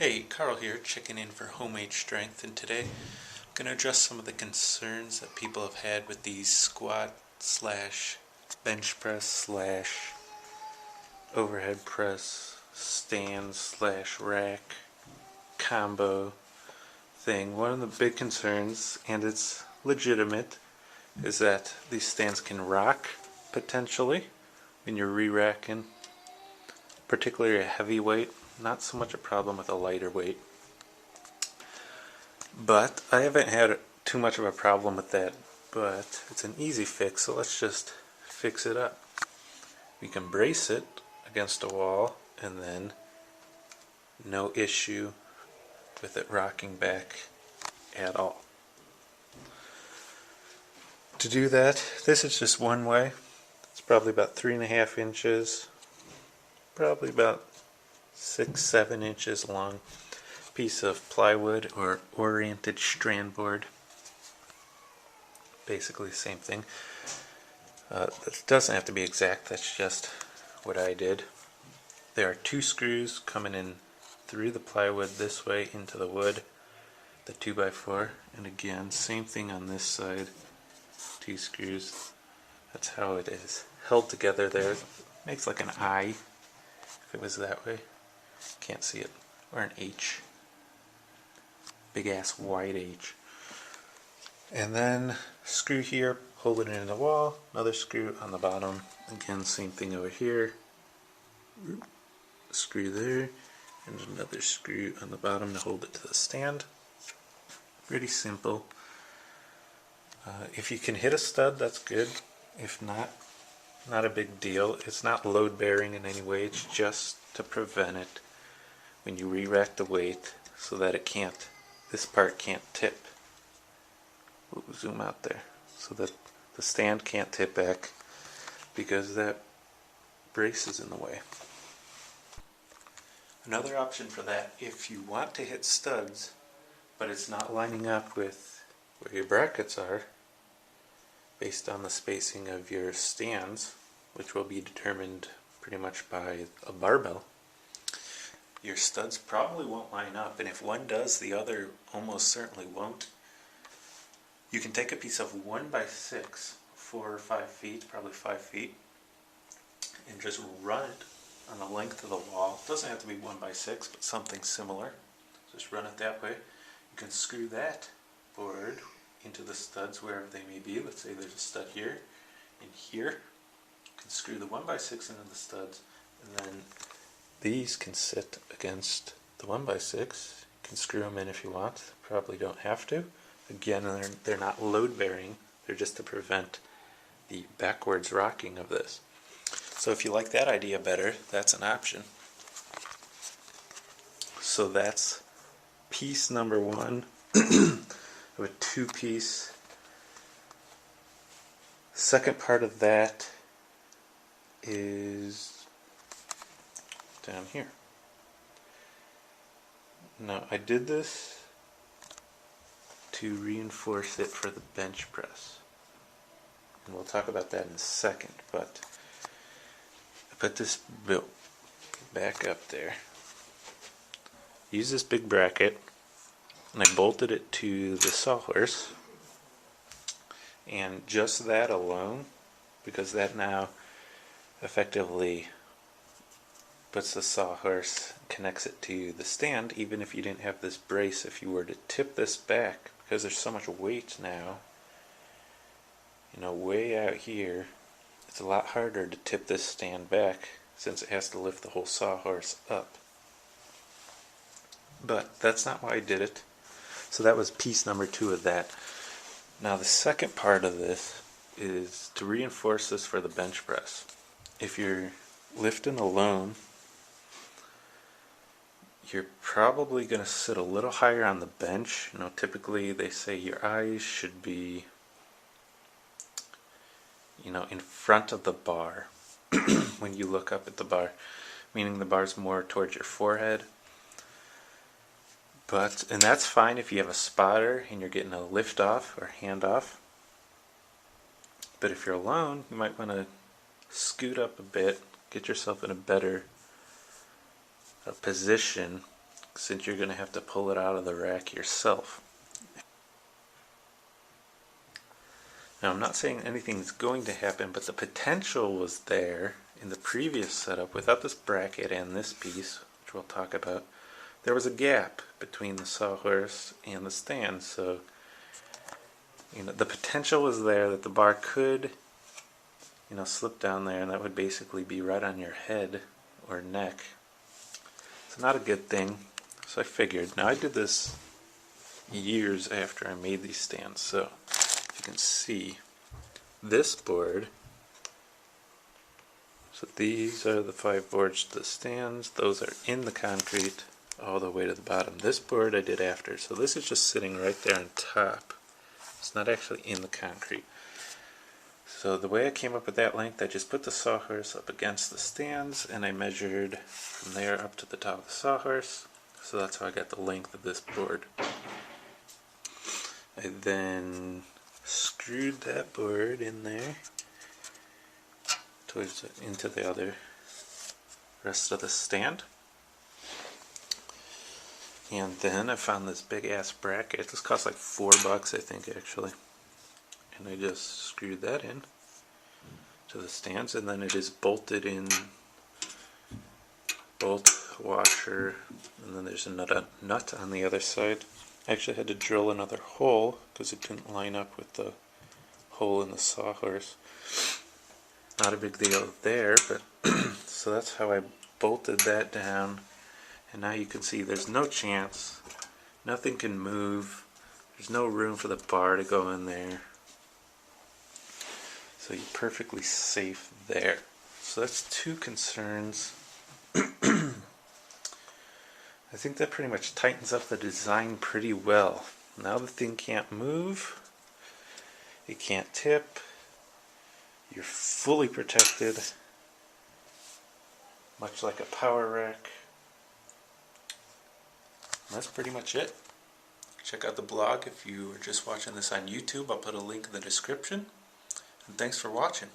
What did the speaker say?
Hey, Carl here, checking in for Homemade Strength, and today I'm going to address some of the concerns that people have had with these squat slash bench press slash overhead press stand slash rack combo thing. One of the big concerns, and it's legitimate, is that these stands can rock potentially when you're re-racking, particularly a heavy weight. Not so much a problem with a lighter weight. But I haven't had too much of a problem with that, but it's an easy fix, so let's just fix it up. We can brace it against a wall and then no issue with it rocking back at all. To do that, this is just one way. It's probably about 3.5 inches, probably about 6-7 inches long piece of plywood or oriented strand board. Basically the same thing. It doesn't have to be exact, that's just what I did. There are 2 screws coming in through the plywood this way into the wood, the 2x4, and again same thing on this side, 2 screws. That's how it is held together there. It makes like an I if it was that way. Can't see it. Or an H. Big ass wide H. And then screw here, holding it in the wall, another screw on the bottom, again same thing over here, screw there, and another screw on the bottom to hold it to the stand. Pretty simple. If you can hit a stud, that's good. If not, not a big deal. It's not load bearing in any way, it's just to prevent it when you re-rack the weight so that it can't, this part can't tip. We'll zoom out there so that the stand can't tip back because that brace is in the way. Another option for that, if you want to hit studs but it's not lining up with where your brackets are based on the spacing of your stands, which will be determined pretty much by a barbell, your studs probably won't line up, and if one does, the other almost certainly won't. You can take a piece of 1x6, 4 or 5 feet, probably 5 feet, and just run it on the length of the wall. It doesn't have to be 1x6, but something similar. Just run it that way. You can screw that board into the studs wherever they may be. Let's say there's a stud here and here. You can screw the 1x6 into the studs, and then these can sit against the 1x6. You can screw them in if you want. Probably don't have to. Again, they're not load bearing. They're just to prevent the backwards rocking of this. So if you like that idea better, that's an option. So that's piece number 1 of a 2-piece. Second part of that is down here. Now I did this to reinforce it for the bench press, and we'll talk about that in a second, but I put this built back up there, use this big bracket, and I bolted it to the sawhorse, and just that alone, because that now effectively puts the sawhorse, connects it to the stand, even if you didn't have this brace. If you were to tip this back, because there's so much weight now, way out here, it's a lot harder to tip this stand back since it has to lift the whole sawhorse up. But that's not why I did it. So that was piece number 2 of that. Now the second part of this is to reinforce this for the bench press. If you're lifting alone, you're probably going to sit a little higher on the bench. Typically they say your eyes should be, in front of the bar when you look up at the bar, meaning the bar's more towards your forehead. And that's fine if you have a spotter and you're getting a lift off or hand off. But if you're alone, you might want to scoot up a bit, get yourself in a better position since you're going to have to pull it out of the rack yourself. Now, I'm not saying anything's going to happen, but the potential was there in the previous setup without this bracket and this piece, which we'll talk about. There was a gap between the sawhorse and the stand, so the potential was there that the bar could slip down there, and that would basically be right on your head or neck. It's not a good thing. So I figured, now I did this years after I made these stands, so if you can see this board, so these are the 5 boards to the stands, those are in the concrete all the way to the bottom. This board I did after, so this is just sitting right there on top. It's not actually in the concrete. So the way I came up with that length, I just put the sawhorse up against the stands and I measured from there up to the top of the sawhorse. So that's how I got the length of this board. I then screwed that board in there into the other rest of the stand. And then I found this big ass bracket. This cost like $4, I think, actually. And I just screwed that in to the stands, and then it is bolted in, bolt, washer, and then there's a nut on the other side. I actually had to drill another hole because it didn't line up with the hole in the sawhorse. Not a big deal there, but so that's how I bolted that down. And now you can see there's no chance, nothing can move, there's no room for the bar to go in there. So you're perfectly safe there. So that's 2 concerns. I think that pretty much tightens up the design pretty well. Now the thing can't move, it can't tip, you're fully protected, much like a power rack. And that's pretty much it. Check out the blog if you are just watching this on YouTube. I'll put a link in the description. And thanks for watching.